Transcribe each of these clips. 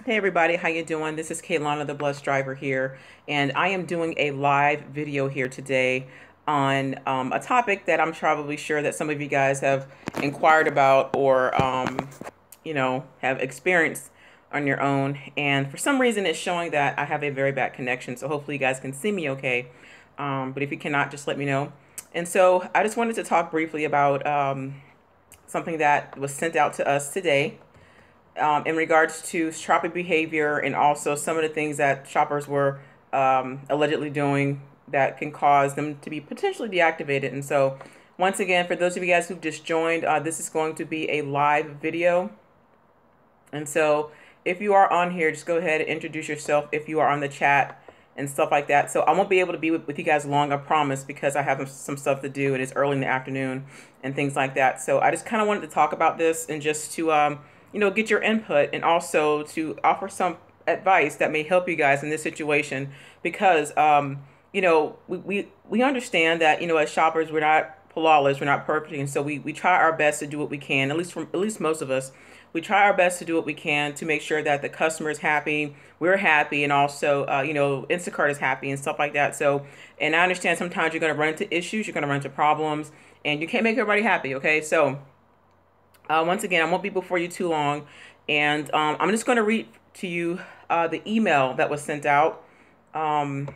Hey everybody, how you doing? This is Kaylana, the bus driver here, and I am doing a live video here today on a topic that I'm probably sure that some of you guys have inquired about or have experienced on your own. And for some reason, it's showing that I have a very bad connection. So hopefully, you guys can see me okay. But if you cannot, just let me know. And so I just wanted to talk briefly about something that was sent out to us today in regards to shopper behavior and also some of the things that shoppers were allegedly doing that can cause them to be potentially deactivated. And so, once again, for those of you guys who've just joined, this is going to be a live video. And so, if you are on here, just go ahead and introduce yourself if you are on the chat and stuff like that. So I won't be able to be with you guys long, I promise, because I have some stuff to do and it's early in the afternoon and things like that. So I just kind of wanted to talk about this and just to get your input and also to offer some advice that may help you guys in this situation because we understand that as shoppers we're not flawless, we're not perfect, and so we try our best to do what we can. At least most of us, we try our best to do what we can to make sure that the customer is happy, we're happy, and also Instacart is happy and stuff like that. So, and I understand sometimes you're going to run into issues, you're going to run into problems, and you can't make everybody happy. Okay, so. Once again, I won't be before you too long, and I'm just going to read to you the email that was sent out. And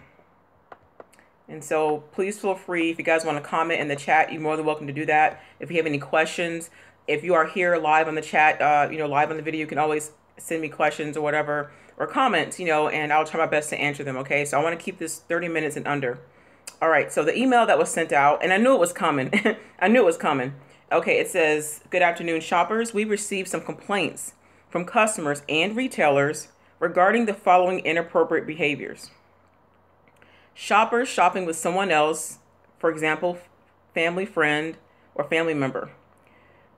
so please feel free, if you guys want to comment in the chat, you're more than welcome to do that. If you have any questions, if you are here live on the chat, live on the video, you can always send me questions or whatever, or comments, and I'll try my best to answer them, okay? So I want to keep this 30 minutes and under. All right, so the email that was sent out, and I knew it was coming. I knew it was coming. Okay, it says, "Good afternoon, shoppers. We received some complaints from customers and retailers regarding the following inappropriate behaviors. Shoppers shopping with someone else, for example, family, friend, or family member.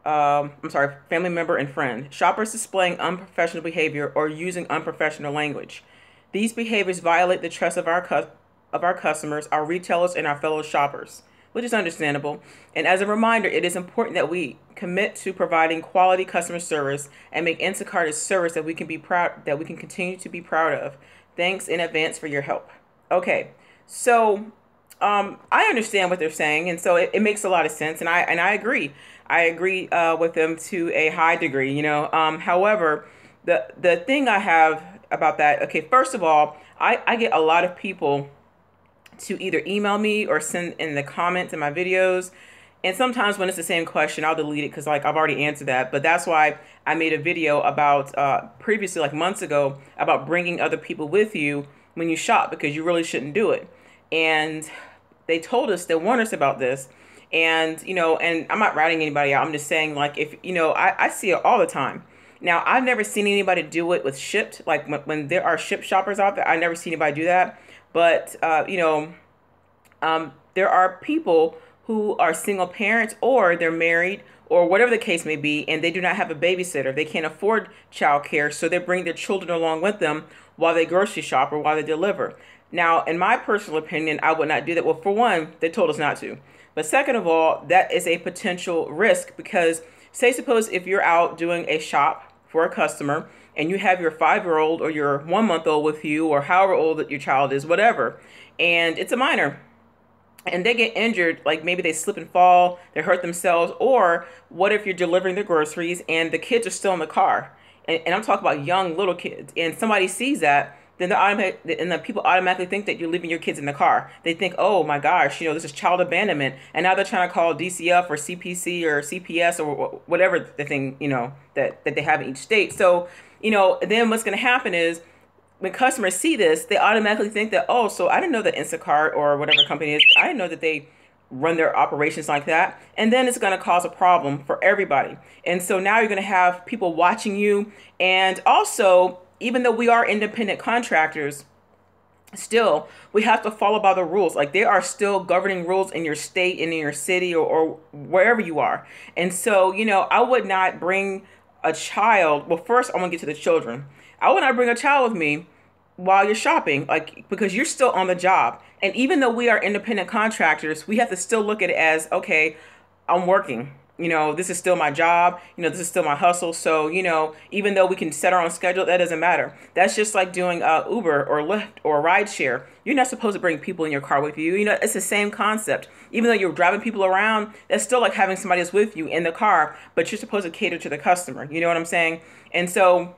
Family member and friend. Shoppers displaying unprofessional behavior or using unprofessional language. These behaviors violate the trust of our customers, our retailers, and our fellow shoppers." Which is understandable. And as a reminder, it is important that we commit to providing quality customer service and make Instacart a service that we can continue to be proud of. Thanks in advance for your help. Okay, so I understand what they're saying, and so it makes a lot of sense, and I agree. I agree with them to a high degree. However, the thing I have about that, okay, first of all, I get a lot of people to either email me or send in the comments in my videos. And sometimes when it's the same question, I'll delete it because I've already answered that. But that's why I made a video about previously, like months ago, about bringing other people with you when you shop, because you really shouldn't do it. And they warned us about this. And, and I'm not writing anybody out. I'm just saying, like, if, I see it all the time. Now, I've never seen anybody do it with Shipt. Like when there are Shipt shoppers out there, I never see anybody do that. But, there are people who are single parents or they're married or whatever the case may be, and they do not have a babysitter. They can't afford childcare, so they bring their children along with them while they grocery shop or while they deliver. Now, in my personal opinion, I would not do that. Well, for one, they told us not to. But second of all, that is a potential risk because, suppose if you're out doing a shop for a customer and you have your 5-year-old or your 1-month-old with you, or however old that your child is, whatever, and it's a minor, and they get injured, like maybe they slip and fall, they hurt themselves, or what if you're delivering the groceries and the kids are still in the car, and I'm talking about young little kids, and somebody sees that, then the people automatically think that you're leaving your kids in the car. They think, oh my gosh, this is child abandonment, and now they're trying to call DCF or CPC or CPS or whatever the thing that they have in each state. So then what's going to happen is when customers see this, they automatically think that, oh, so I didn't know that Instacart or whatever company it is, I didn't know that they run their operations like that. And then it's going to cause a problem for everybody. And so now you're going to have people watching you. And also, even though we are independent contractors, still, we have to follow by the rules. Like, there are still governing rules in your state and in your city or wherever you are. And so, I would not bring a child. Well, first, I want to get to the children. I would not bring a child with me while you're shopping, like, because you're still on the job. And even though we are independent contractors, we have to still look at it as, okay, I'm working. this is still my job. This is still my hustle. So, even though we can set our own schedule, that doesn't matter. That's just like doing Uber or Lyft or rideshare. You're not supposed to bring people in your car with you. It's the same concept. Even though you're driving people around, that's still like having somebody else with you in the car, but you're supposed to cater to the customer. You know what I'm saying? And so,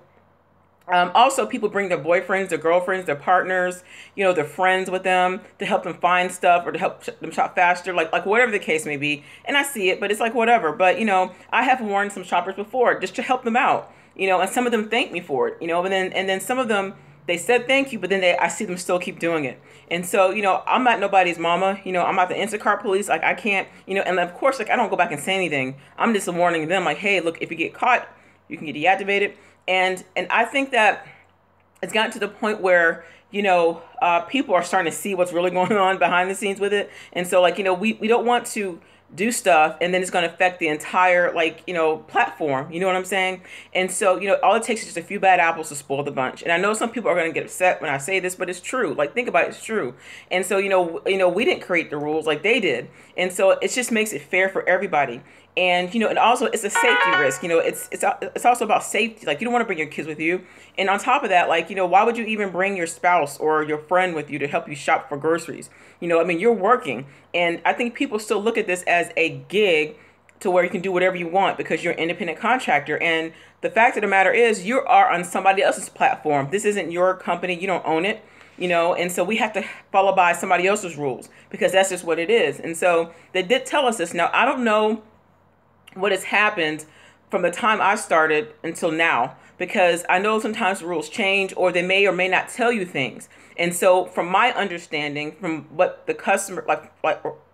also, people bring their boyfriends, their girlfriends, their partners, their friends with them to help them find stuff or to help them shop faster, like whatever the case may be. And I see it, but it's like whatever. But I have warned some shoppers before just to help them out. And some of them thank me for it. And then some of them, they said thank you, but then I see them still keep doing it. And so, I'm not nobody's mama. I'm not the Instacart police. Like I can't, and of course, like I don't go back and say anything. I'm just warning them, like, hey, look, if you get caught, you can get deactivated. And I think that it's gotten to the point where, people are starting to see what's really going on behind the scenes with it. And so, like, we don't want to do stuff and then it's going to affect the entire, platform. You know what I'm saying? And so, all it takes is just a few bad apples to spoil the bunch. And I know some people are going to get upset when I say this, but it's true. Like, think about it, it's true. And so, we didn't create the rules like they did. And so it just makes it fair for everybody. And, and also it's a safety risk. It's also about safety. Like, you don't want to bring your kids with you. And on top of that, like, why would you even bring your spouse or your friend with you to help you shop for groceries? You're working. And I think people still look at this as a gig to where you can do whatever you want because you're an independent contractor. And the fact of the matter is you are on somebody else's platform. This isn't your company. You don't own it. And so we have to follow by somebody else's rules because that's just what it is. And so they did tell us this. Now, I don't know what has happened from the time I started until now, because I know sometimes the rules change or they may or may not tell you things. And so from my understanding, from what the customer,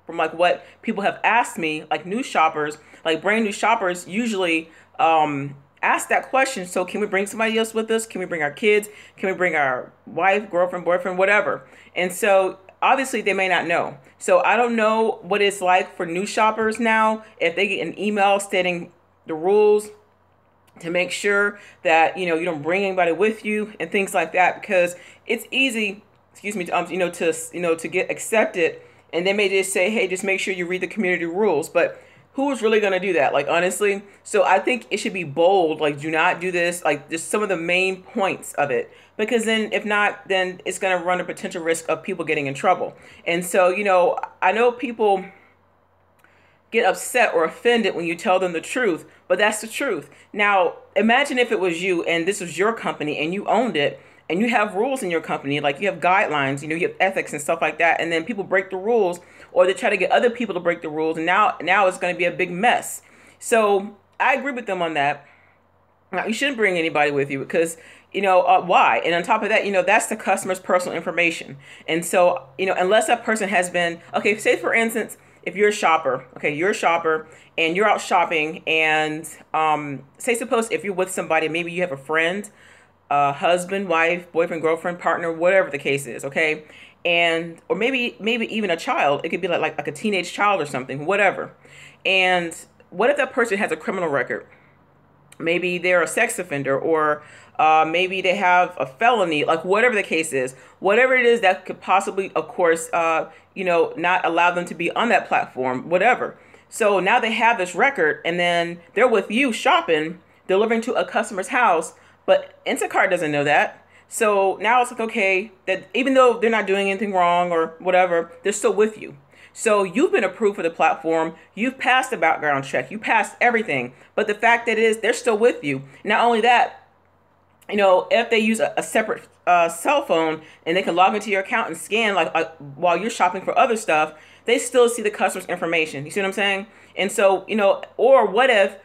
from what people have asked me, like new shoppers, like brand new shoppers usually ask that question. So can we bring somebody else with us? Can we bring our kids? Can we bring our wife, girlfriend, boyfriend, whatever? And so obviously they may not know. So I don't know what it's like for new shoppers now, if they get an email stating the rules to make sure that, you don't bring anybody with you and things like that, because it's easy, to get accepted. And they may just say, hey, just make sure you read the community rules. But who is really going to do that? Like, honestly. So I think it should be bold. Like, do not do this. Like, just some of the main points of it. Because then if not, then it's going to run a potential risk of people getting in trouble. And so, I know people get upset or offended when you tell them the truth, but that's the truth. Now, imagine if it was you and this was your company and you owned it and you have rules in your company, like you have guidelines, you have ethics and stuff like that. And then people break the rules or they try to get other people to break the rules. And now it's going to be a big mess. So I agree with them on that. Now, you shouldn't bring anybody with you because, why? And on top of that, that's the customer's personal information. And so, unless that person has been, okay, say for instance, if you're a shopper, and you're out shopping and suppose if you're with somebody, maybe you have a friend, husband, wife, boyfriend, girlfriend, partner, whatever the case is, okay? And, or maybe even a child. It could be like a teenage child or something, whatever. And what if that person has a criminal record? Maybe they're a sex offender, or maybe they have a felony, like whatever the case is, whatever it is that could possibly, of course, not allow them to be on that platform, whatever. So now they have this record and then they're with you shopping, delivering to a customer's house, but Instacart doesn't know that. So now it's like, okay, that even though they're not doing anything wrong or whatever, they're still with you. So you've been approved for the platform. You've passed the background check. You passed everything. But the fact that is they're still with you. Not only that, if they use a separate cell phone and they can log into your account and scan like while you're shopping for other stuff, they still see the customer's information. You see what I'm saying? And so, or what if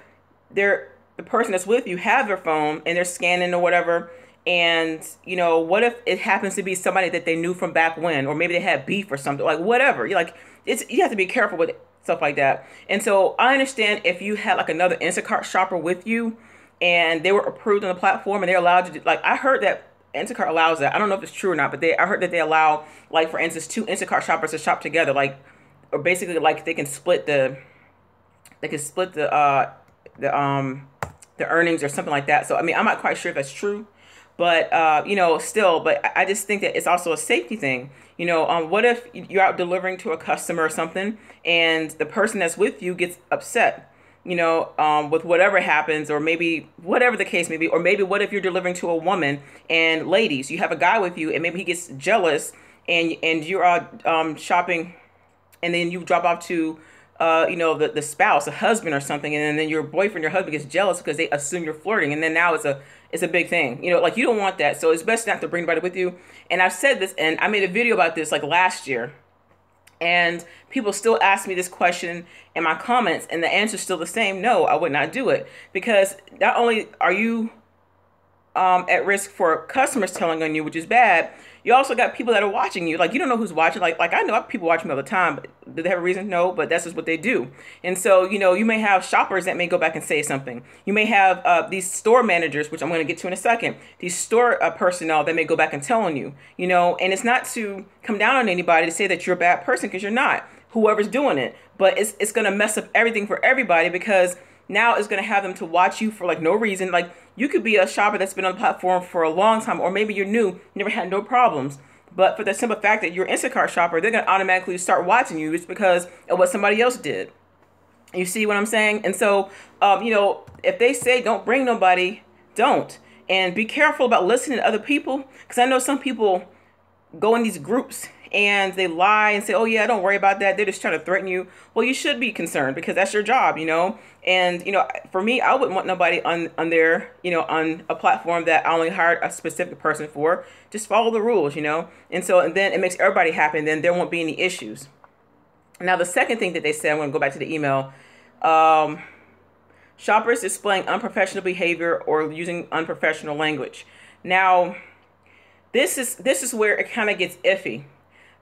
the person that's with you have their phone and they're scanning or whatever, and, what if it happens to be somebody that they knew from back when, or maybe they had beef or something, like whatever. You have to be careful with stuff like that. And so I understand if you had like another Instacart shopper with you and they were approved on the platform and they're allowed to do, like, I heard that Instacart allows that. I don't know if it's true or not, but I heard that they allow, like, for instance, two Instacart shoppers to shop together, like, or basically like they can split the earnings or something like that. So, I mean, I'm not quite sure if that's true. But, still, but I just think that it's also a safety thing. What if you're out delivering to a customer or something and the person that's with you gets upset? with whatever happens, or maybe whatever the case may be, or maybe what if you're delivering to a woman, and ladies, you have a guy with you, and maybe he gets jealous, and you're shopping, and then you drop off to the spouse, a husband or something, and then your boyfriend, your husband gets jealous because they assume you're flirting, and then now it's a big thing. Like, you don't want that. So it's best not to bring anybody with you. And I've said this, and I made a video about this like last year, and people still ask me this question in my comments, and the answer is still the same. No, I would not do it, because not only are you at risk for customers telling on you, which is bad, you also got people that are watching you. Like, you don't know who's watching. Like I know people watch me all the time, but do they have a reason? No, but that's just what they do. And so, you may have shoppers that may go back and say something. You may have these store managers, which I'm going to get to in a second, these store personnel that may go back and tell on you, and it's not to come down on anybody to say that you're a bad person, because you're not, whoever's doing it. But it's going to mess up everything for everybody, because now it's going to have them to watch you for like no reason. Like, you could be a shopper that's been on the platform for a long time, or maybe you're new, never had no problems. But for the simple fact that you're an Instacart shopper, they're going to automatically start watching you just because of what somebody else did. You see what I'm saying? And so, if they say don't bring nobody, don't. And be careful about listening to other people, because I know some people go in these groups and they lie and say, oh yeah, don't worry about that, they're just trying to threaten you. Well, you should be concerned, because that's your job, And, for me, I wouldn't want nobody on there, on a platform that I only hired a specific person for. Just follow the rules, And then it makes everybody happy, and then there won't be any issues. Now, the second thing that they said, I'm going to go back to the email. Shoppers displaying unprofessional behavior or using unprofessional language. Now, this is where it kind of gets iffy,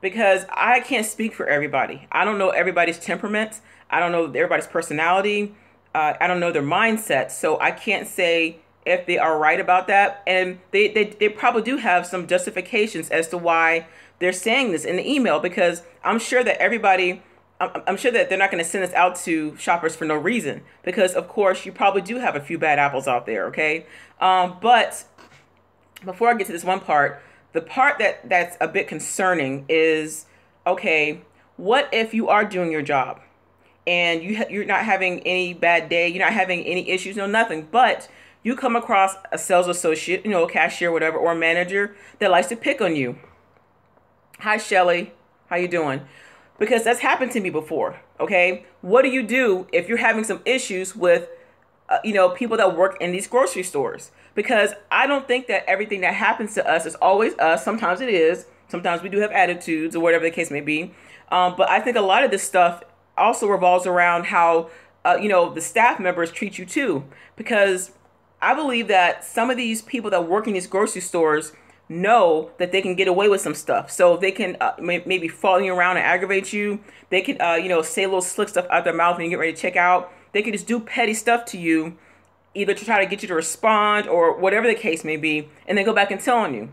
because I can't speak for everybody. I don't know everybody's temperament. I don't know everybody's personality. I don't know their mindset. So I can't say if they are right about that. And they probably do have some justifications as to why they're saying this in the email, because I'm sure that I'm sure that they're not going to send this out to shoppers for no reason, because of course you probably do have a few bad apples out there. Okay. But before I get to this one part, the part that's a bit concerning is, okay, what if you are doing your job and you're not having any bad day, you're not having any issues, no nothing, but you come across a sales associate, a cashier, whatever, or a manager that likes to pick on you. Hi, Shelly, how you doing? Because that's happened to me before. Okay, what do you do if you're having some issues with people that work in these grocery stores? Because I don't think that everything that happens to us is always us. Sometimes it is. Sometimes we do have attitudes, or whatever the case may be. But I think a lot of this stuff also revolves around how, the staff members treat you too. Because I believe that some of these people that work in these grocery stores know that they can get away with some stuff. So they can maybe follow you around and aggravate you. They can, say little slick stuff out their mouth when you get ready to check out. They can just do petty stuff to you, either to try to get you to respond or whatever the case may be, and then go back and tell on you.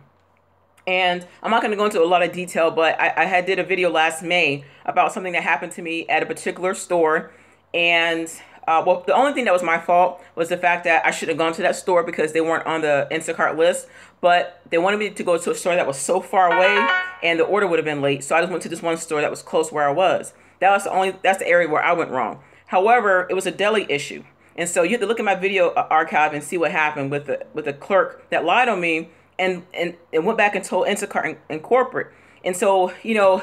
And I'm not going to go into a lot of detail, but I did a video last May about something that happened to me at a particular store. And the only thing that was my fault was the fact that I should have gone to that store, because they weren't on the Instacart list. But they wanted me to go to a store that was so far away, and the order would have been late. So I just went to this one store that was close where I was. That's the area where I went wrong. However, it was a deli issue. And so you have to look at my video archive and see what happened with the clerk that lied on me and went back and told Instacart and corporate. And so,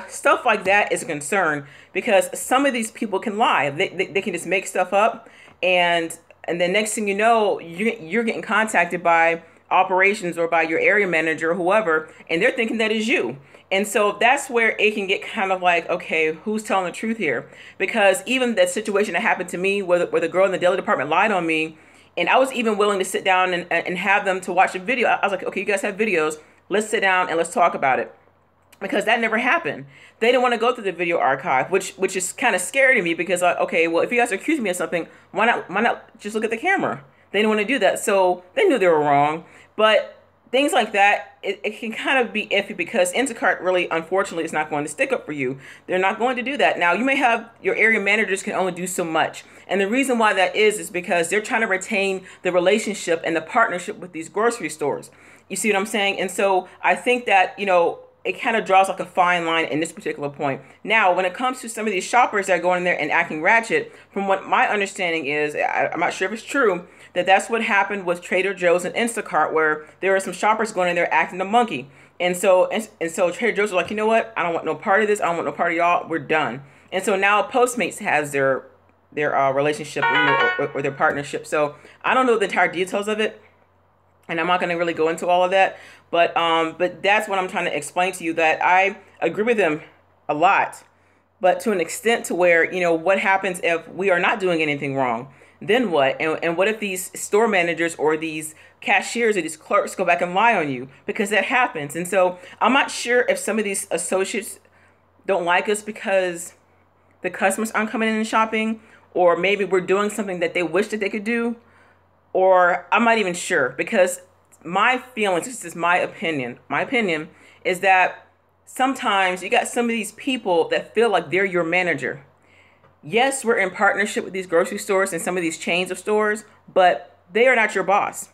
stuff like that is a concern, because some of these people can lie. They can just make stuff up. And then next thing you know, you're getting contacted by operations or by your area manager or whoever, and they're thinking that is you. And so that's where it can get kind of like, okay, who's telling the truth here? Because even that situation that happened to me where the girl in the deli department lied on me, and I was even willing to sit down and have them to watch a video. I was like, okay, you guys have videos. Let's sit down and let's talk about it. Because that never happened. They didn't want to go through the video archive, which is kind of scary to me, because okay, well, if you guys are accusing me of something, why not just look at the camera? They didn't want to do that. So they knew they were wrong. But things like that, it can kind of be iffy, because Instacart really, unfortunately, is not going to stick up for you. They're not going to do that. Now, you may have your area managers can only do so much. And the reason why that is because they're trying to retain the relationship and the partnership with these grocery stores. You see what I'm saying? And so I think that, it kind of draws like a fine line in this particular point. Now, when it comes to some of these shoppers that are going in there and acting ratchet, from what my understanding is, I'm not sure if it's true, that's what happened with Trader Joe's and Instacart, where there were some shoppers going in there acting a monkey. And so Trader Joe's was like, you know what? I don't want no part of this. I don't want no part of y'all. We're done. And so now Postmates has their relationship, or their partnership. So I don't know the entire details of it, and I'm not going to really go into all of that. But that's what I'm trying to explain to you, that I agree with them a lot, but to an extent to where, what happens if we are not doing anything wrong? Then what? And what if these store managers or these cashiers or these clerks go back and lie on you? Because that happens. And so I'm not sure if some of these associates don't like us because the customers aren't coming in and shopping, or maybe we're doing something that they wish that they could do, or I'm not even sure, because my feelings, this is my opinion is that sometimes you got some of these people that feel like they're your manager. Yes, we're in partnership with these grocery stores and some of these chains of stores, but they are not your boss.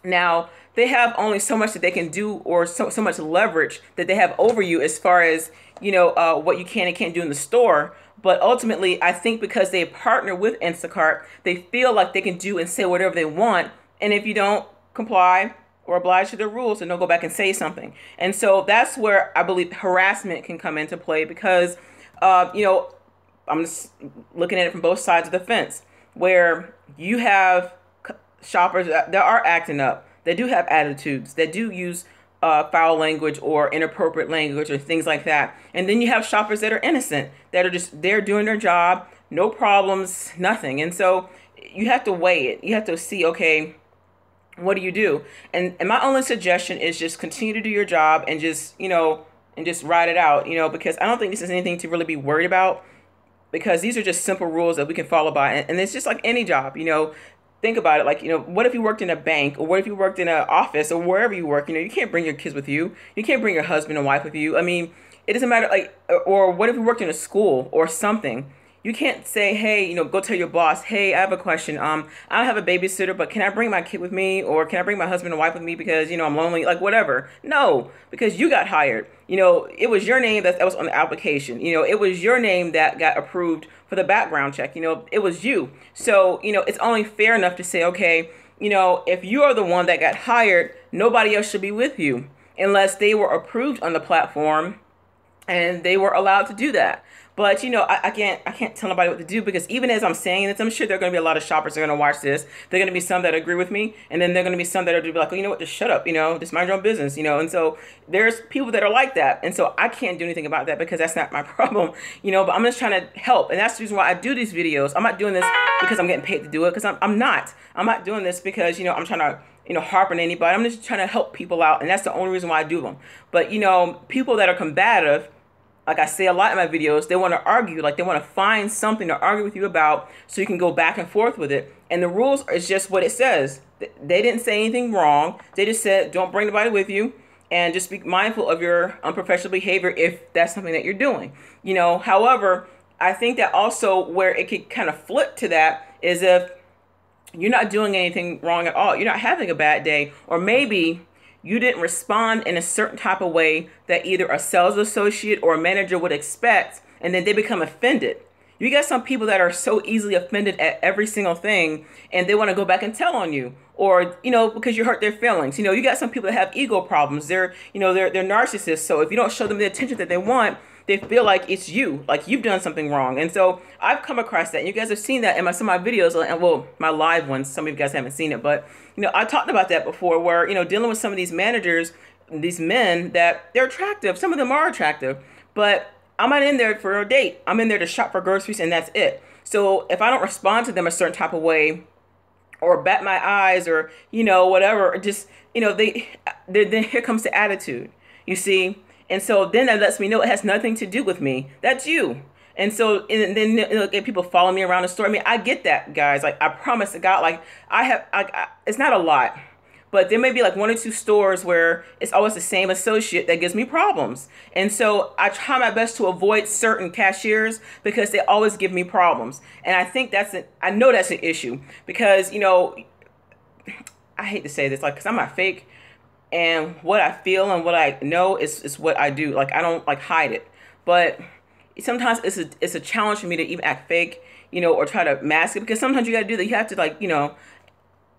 Now, they have only so much that they can do, or so much leverage that they have over you as far as, what you can and can't do in the store. But ultimately, I think because they partner with Instacart, they feel like they can do and say whatever they want. And if you don't comply or oblige to the rules, then they'll go back and say something. And so that's where I believe harassment can come into play, because, I'm just looking at it from both sides of the fence, where you have shoppers that are acting up, that do have attitudes, that do use foul language or inappropriate language or things like that. And then you have shoppers that are innocent, that are just there doing their job, no problems, nothing. And so you have to weigh it. You have to see, okay, what do you do? And my only suggestion is just continue to do your job and just, and just ride it out, because I don't think this is anything to really be worried about, because these are just simple rules that we can follow by. And it's just like any job, think about it. Like, what if you worked in a bank, or what if you worked in an office, or wherever you work? You can't bring your kids with you. You can't bring your husband and wife with you. I mean, it doesn't matter. Like, or what if you worked in a school or something? You can't say, hey, go tell your boss, hey, I have a question. I don't have a babysitter, but can I bring my kid with me? Or can I bring my husband and wife with me because, I'm lonely, like whatever. No, because you got hired. It was your name that was on the application. It was your name that got approved for the background check. It was you. So, it's only fair enough to say, okay, if you are the one that got hired, nobody else should be with you unless they were approved on the platform and they were allowed to do that. But, I can't tell nobody what to do, because even as I'm saying this, I'm sure there are going to be a lot of shoppers that are going to watch this. There are going to be some that agree with me. And then there are going to be some that are going to be like, well, you know what, just shut up, just mind your own business, And so there's people that are like that. And so I can't do anything about that, because that's not my problem, but I'm just trying to help. And that's the reason why I do these videos. I'm not doing this because I'm getting paid to do it, because I'm not doing this because, I'm trying to, harp on anybody. I'm just trying to help people out. And that's the only reason why I do them. But, people that are combative, like I say a lot in my videos, they want to argue, like they want to find something to argue with you about so you can go back and forth with it. And the rules is just what it says. They didn't say anything wrong. They just said, don't bring nobody with you, and just be mindful of your unprofessional behavior if that's something that you're doing. However, I think that also where it could kind of flip to that is if you're not doing anything wrong at all. You're not having a bad day, or maybe you didn't respond in a certain type of way that either a sales associate or a manager would expect, and then they become offended. You got some people that are so easily offended at every single thing, and they want to go back and tell on you, or, because you hurt their feelings. You got some people that have ego problems. They're narcissists. So if you don't show them the attention that they want, they feel like it's you, like you've done something wrong. And so I've come across that. And you guys have seen that in some of my videos, and well, my live ones. Some of you guys haven't seen it, but I talked about that before, where, dealing with some of these managers, these men that they're attractive. Some of them are attractive, but I'm not in there for a date. I'm in there to shop for groceries, and that's it. So if I don't respond to them a certain type of way, or bat my eyes, or, whatever, or just, then here comes the attitude, you see? And so then that lets me know it has nothing to do with me. That's you. And so, and then if people follow me around the store. I mean, I get that, guys. Like, I promise to God, like, it's not a lot, but there may be like 1 or 2 stores where it's always the same associate that gives me problems. And so I try my best to avoid certain cashiers because they always give me problems. And I think I know that's an issue, because, I hate to say this, like, because I'm not fake. and what I feel and what I know is what I do. Like I don't like hide it, but sometimes it's a challenge for me to even act fake, or try to mask it, because sometimes you got to do that. You have to like,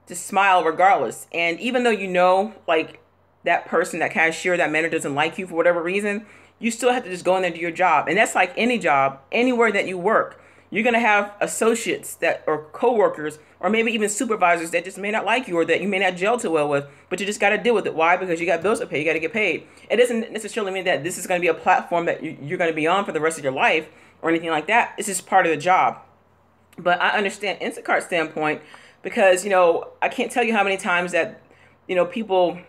just smile regardless. And even though like that person, that cashier, that manager doesn't like you for whatever reason, you still have to just go in there and do your job. And that's like any job, anywhere that you work. You're going to have associates that or coworkers or maybe even supervisors that just may not like you or that you may not gel too well with, but you just got to deal with it. Why? Because you got bills to pay. You got to get paid. It doesn't necessarily mean that this is going to be a platform that you're going to be on for the rest of your life or anything like that. It's just part of the job. But I understand Instacart's standpoint because, I can't tell you how many times that, people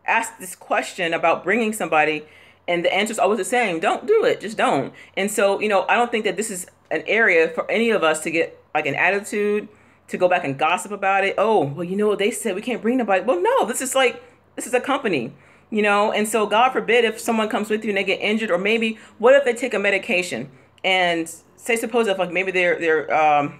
ask this question about bringing somebody and the answer is always the same. Don't do it. Just don't. And so, I don't think that this is an area for any of us to get like an attitude, to go back and gossip about it. Oh, well, they said we can't bring nobody. Well, no, this is a company, and so God forbid if someone comes with you and they get injured, or maybe what if they take a medication and say, suppose if like maybe they're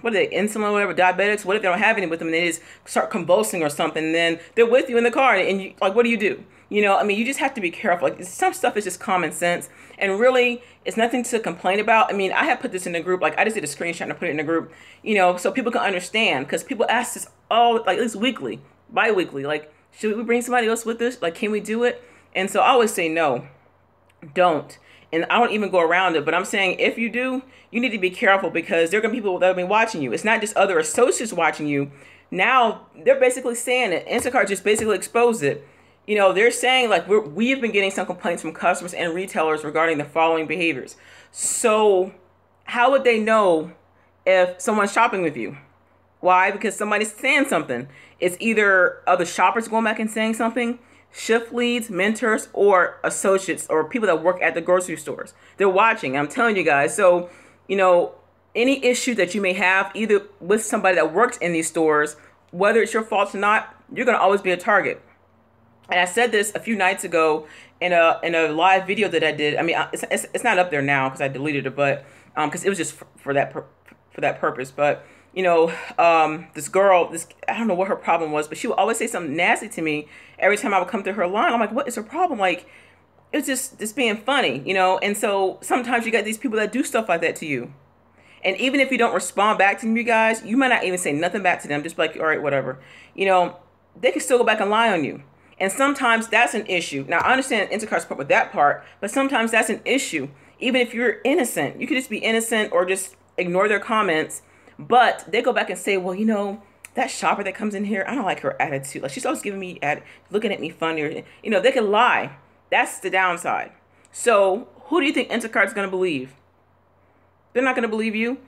what are they, insulin or whatever, diabetics, what if they don't have any with them and they just start convulsing or something, and then they're with you in the car and you like, what do you do? You just have to be careful. Like some stuff is just common sense, and really it's nothing to complain about. I have put this in the group, like I just did a screenshot and I put it in the group, so people can understand, because people ask this all, like at least weekly, bi-weekly, like, should we bring somebody else with us? Like, can we do it? And so I always say no, don't. And I don't even go around it, but I'm saying if you do, you need to be careful, because there are going to be people that have been watching you. It's not just other associates watching you. Now they're basically saying it. Instacart just basically exposed it. They're saying like we have been getting some complaints from customers and retailers regarding the following behaviors. So how would they know if someone's shopping with you? Why? Because somebody's saying something. It's either other shoppers going back and saying something, shift leads, mentors, or associates or people that work at the grocery stores. They're watching. I'm telling you guys. So, any issue that you may have either with somebody that works in these stores, whether it's your fault or not, you're going to always be a target. And I said this a few nights ago in a live video that I did. It's not up there now because I deleted it, but because it was just for that purpose. But this girl, I don't know what her problem was, but she would always say something nasty to me every time I would come through her line. I'm like, what is her problem? Like, it was just being funny, And so sometimes you got these people that do stuff like that to you. And even if you don't respond back to them, you guys, you might not even say nothing back to them. Just be like, all right, whatever. They can still go back and lie on you. And sometimes that's an issue. Now, I understand Instacart's part with that part, but sometimes that's an issue. Even if you're innocent, you could just be innocent or just ignore their comments. But they go back and say, well, that shopper that comes in here, I don't like her attitude. Like, she's always giving me, looking at me funny. Or, they can lie. That's the downside. So who do you think Instacart's going to believe? They're not going to believe you.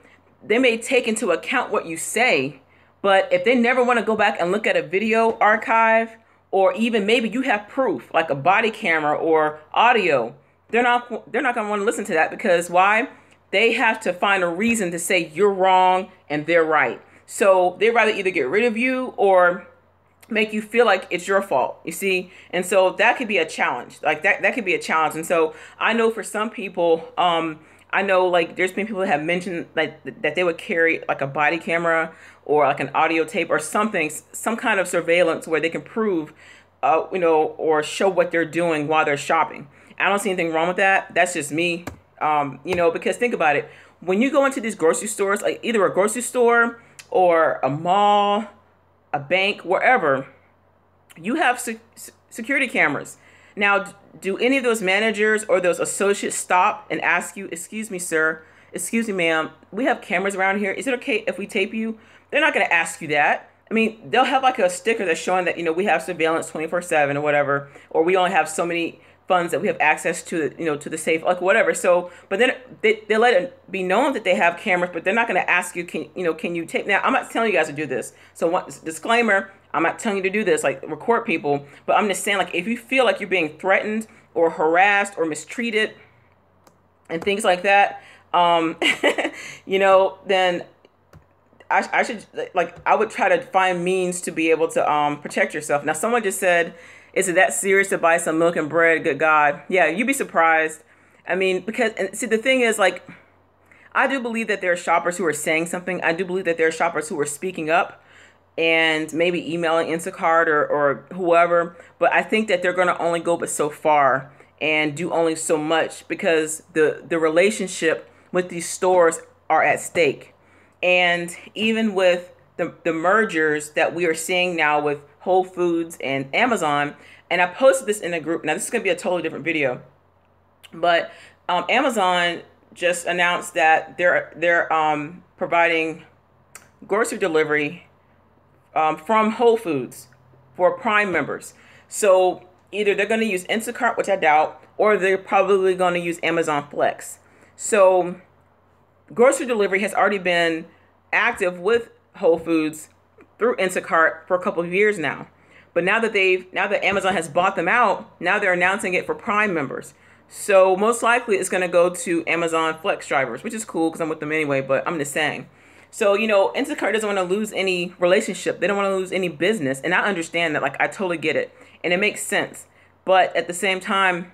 They may take into account what you say, but if they never want to go back and look at a video archive, or even maybe you have proof like a body camera or audio, they're not going to want to listen to that, because why? They have to find a reason to say you're wrong and they're right. So they'd rather either get rid of you or make you feel like it's your fault, you see? And so that could be a challenge. Like that could be a challenge. And so I know for some people, I know like there's been people that have mentioned like that they would carry like a body camera or like an audio tape or something, some kind of surveillance where they can prove, or show what they're doing while they're shopping. I don't see anything wrong with that. That's just me, because think about it. When you go into these grocery stores, like either a grocery store or a mall, a bank, wherever, you have security cameras. Now, do any of those managers or those associates stop and ask you, excuse me, sir, excuse me, ma'am, we have cameras around here. Is it okay if we tape you? They're not going to ask you that. They'll have like a sticker that's showing that, we have surveillance 24/7 or whatever, or we only have so many funds that we have access to, to the safe, like whatever. So, but then they let it be known that they have cameras, but they're not going to ask you, can you tape? Now, I'm not telling you guys to do this. So disclaimer, I'm not telling you to do this, like record people, but I'm just saying, like, if you feel like you're being threatened or harassed or mistreated and things like that, then I should, like, I would try to find means to be able to protect yourself. Now, someone just said, is it that serious to buy some milk and bread? Good God. Yeah, you'd be surprised. Because, and see, the thing is, like, I do believe that there are shoppers who are saying something. I do believe that there are shoppers who are speaking up. and maybe emailing Instacart or whoever. But I think that they're going to only go but so far and do only so much because the relationship with these stores are at stake. And even with the mergers that we are seeing now with Whole Foods and Amazon, and I posted this in a group. Now, this is going to be a totally different video, but Amazon just announced that they're providing grocery delivery from Whole Foods for Prime members. So either they're going to use Instacart, which I doubt, or they're probably going to use Amazon Flex. So grocery delivery has already been active with Whole Foods through Instacart for a couple of years now. But now that Amazon has bought them out, now they're announcing it for Prime members. So most likely it's going to go to Amazon Flex drivers, which is cool because I'm with them anyway, but I'm just saying. So, Instacart doesn't want to lose any relationship. They don't want to lose any business. And I understand that. Like, I totally get it. And it makes sense. But at the same time,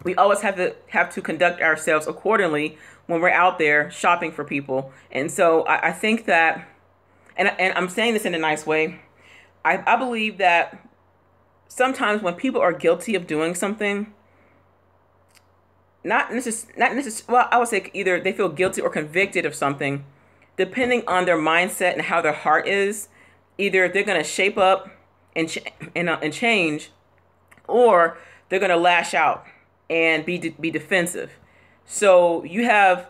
we always have to conduct ourselves accordingly when we're out there shopping for people. And so I think that, and I'm saying this in a nice way, I believe that sometimes when people are guilty of doing something, not necessarily, well, I would say either they feel guilty or convicted of something, depending on their mindset and how their heart is, either they're going to shape up and change, or they're going to lash out and be defensive. So you have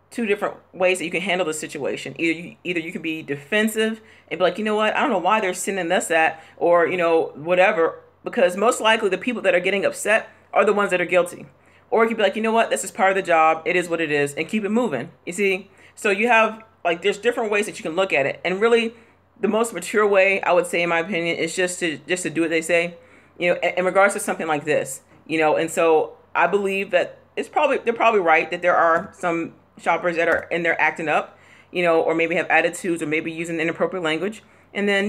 two different ways that you can handle the situation. Either you can be defensive and be like, you know what, I don't know why they're sending us that, or whatever, because most likely the people that are getting upset are the ones that are guilty. Or you could be like, you know what, this is part of the job. It is what it is, and keep it moving. You see, so you have there's different ways that you can look at it, and really, the most mature way, I would say, in my opinion, is just to do what they say. In regards to something like this, and so I believe that they're probably right that there are some shoppers that are in there acting up, or maybe have attitudes, or maybe using inappropriate language, and then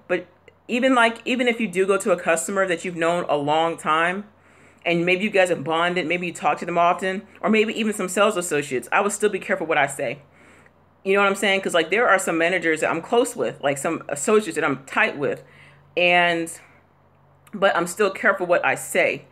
but even if you do go to a customer that you've known a long time, and maybe you guys have bonded, maybe you talk to them often, or maybe even some sales associates, I would still be careful what I say. You know what I'm saying? Because there are some managers that I'm close with, like some associates that I'm tight with, but I'm still careful what I say,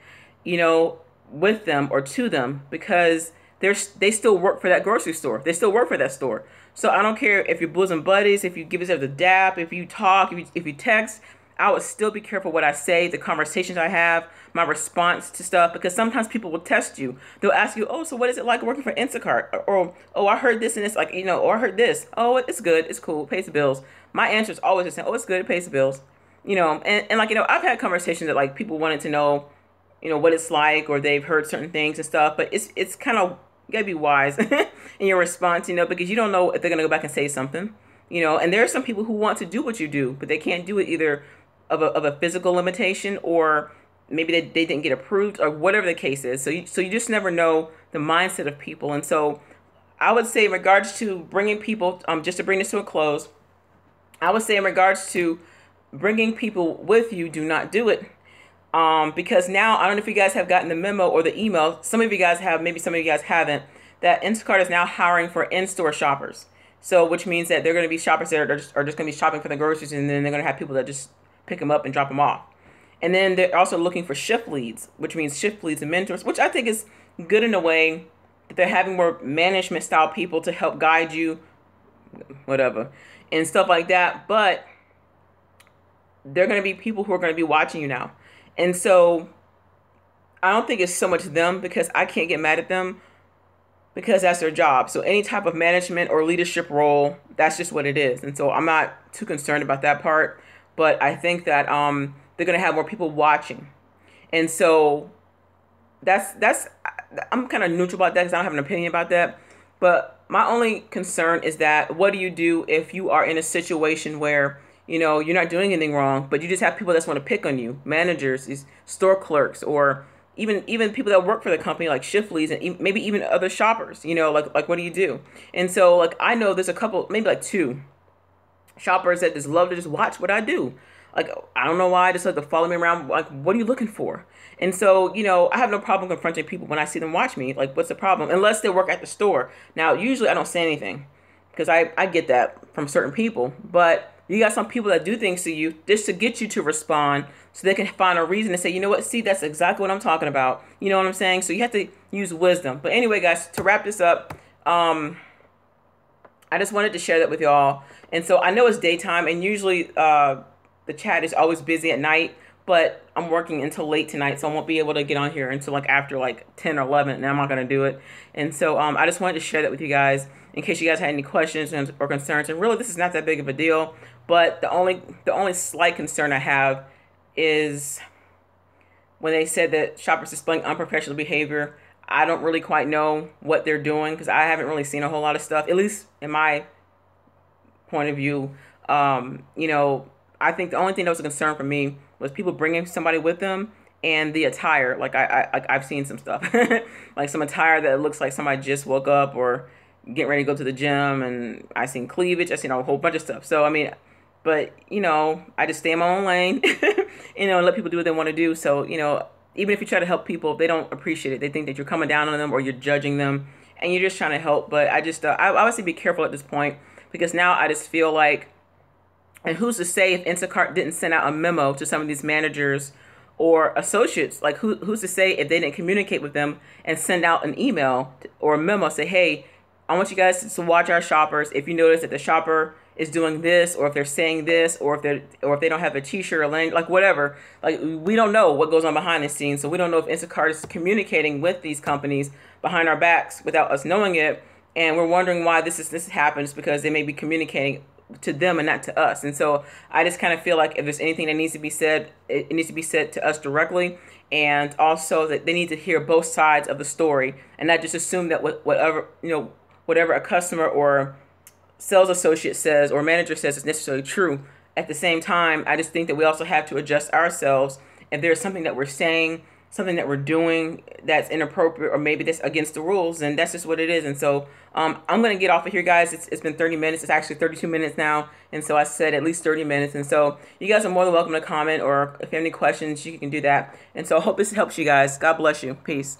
with them or to them, because they still work for that grocery store. They still work for that store. So I don't care if you're bosom buddies, if you give yourself the dap, if you talk, if you text, I would still be careful what I say, the conversations I have, my response to stuff, because sometimes people will test you. They'll ask you, oh, so what is it like working for Instacart? Or oh, I heard this and it's like, or I heard this. Oh, it's good. It's cool. It pays the bills. My answer is always the same. Oh, it's good. It pays the bills. I've had conversations that people wanted to know, what it's like, or they've heard certain things and stuff, but it's kind of, you gotta be wise in your response, because you don't know if they're going to go back and say something, and there are some people who want to do what you do, but they can't do it either of a physical limitation, or maybe they didn't get approved, or whatever the case is. So you just never know the mindset of people. And so I would say in regards to bringing people, just to bring this to a close, I would say in regards to bringing people with you, do not do it. Because now, I don't know if you guys have gotten the memo or the email. Some of you guys have, maybe some of you guys haven't, that Instacart is now hiring for in-store shoppers. So which means that they're going to be shoppers that are just going to be shopping for the groceries, and then they're going to have people that just pick them up and drop them off. And then they're also looking for shift leads, which means shift leads and mentors, which I think is good in a way that they're having more management style people to help guide you, whatever, and stuff like that. But they're going to be people who are going to be watching you now. And so I don't think it's so much them, because I can't get mad at them, because that's their job. So any type of management or leadership role, that's just what it is. And so I'm not too concerned about that part. But I think that they're going to have more people watching. And so I'm kind of neutral about that, because I don't have an opinion about that. But my only concern is that, what do you do if you are in a situation where, you're not doing anything wrong, but you just have people that want to pick on you, managers, these store clerks, or even people that work for the company, like shift leads, and maybe even other shoppers, what do you do? And so I know there's a couple, maybe two shoppers that just love to just watch what I do. I don't know why, just to follow me around. What are you looking for? And so, I have no problem confronting people when I see them watch me. What's the problem? Unless they work at the store. Now, usually I don't say anything, because I get that from certain people. But You got some people that do things to you just to get you to respond so they can find a reason to say, you know what, see, that's exactly what I'm talking about. You know what I'm saying? So you have to use wisdom. But anyway, guys, to wrap this up, I just wanted to share that with y'all. And so I know it's daytime, and usually the chat is always busy at night, but I'm working until late tonight, so I won't be able to get on here until like after like 10 or 11, and I'm not going to do it. And so I just wanted to share that with you guys in case you guys had any questions or concerns. And really, this is not that big of a deal, but the only slight concern I have is when they said that shoppers displaying unprofessional behavior. I don't really quite know what they're doing because I haven't really seen a whole lot of stuff, at least in my point of view. You know, I think the only thing that was a concern for me was people bringing somebody with them and the attire. Like I've seen some stuff, like some attire that looks like somebody just woke up or getting ready to go to the gym, and I seen cleavage. I seen a whole bunch of stuff. So I mean, but you know, I just stay in my own lane, you know, and let people do what they want to do. So you know, even if you try to help people, they don't appreciate it. They think that you're coming down on them or you're judging them, and you're just trying to help. But I just, I obviously be careful at this point because now I just feel like, and who's to say if Instacart didn't send out a memo to some of these managers or associates? Like who's to say if they didn't communicate with them and send out an email or a memo, say, hey, I want you guys to watch our shoppers. If you notice that the shopper is doing this, or if they're saying this, or if they don't have a t-shirt or like whatever, like we don't know what goes on behind the scenes. So we don't know if Instacart is communicating with these companies behind our backs without us knowing it. And we're wondering why this happens, because they may be communicating to them and not to us. And so I just kind of feel like if there's anything that needs to be said, it needs to be said to us directly. And also that they need to hear both sides of the story and not just assume that whatever a customer or sales associate says or manager says is necessarily true. At the same time, I just think that we also have to adjust ourselves. If there's something that we're saying, something that we're doing that's inappropriate, or maybe that's against the rules, and that's just what it is. And so I'm going to get off of here, guys. It's been 30 minutes. It's actually 32 minutes now. And so I said at least 30 minutes. And so you guys are more than welcome to comment, or if you have any questions, you can do that. And so I hope this helps you guys. God bless you. Peace.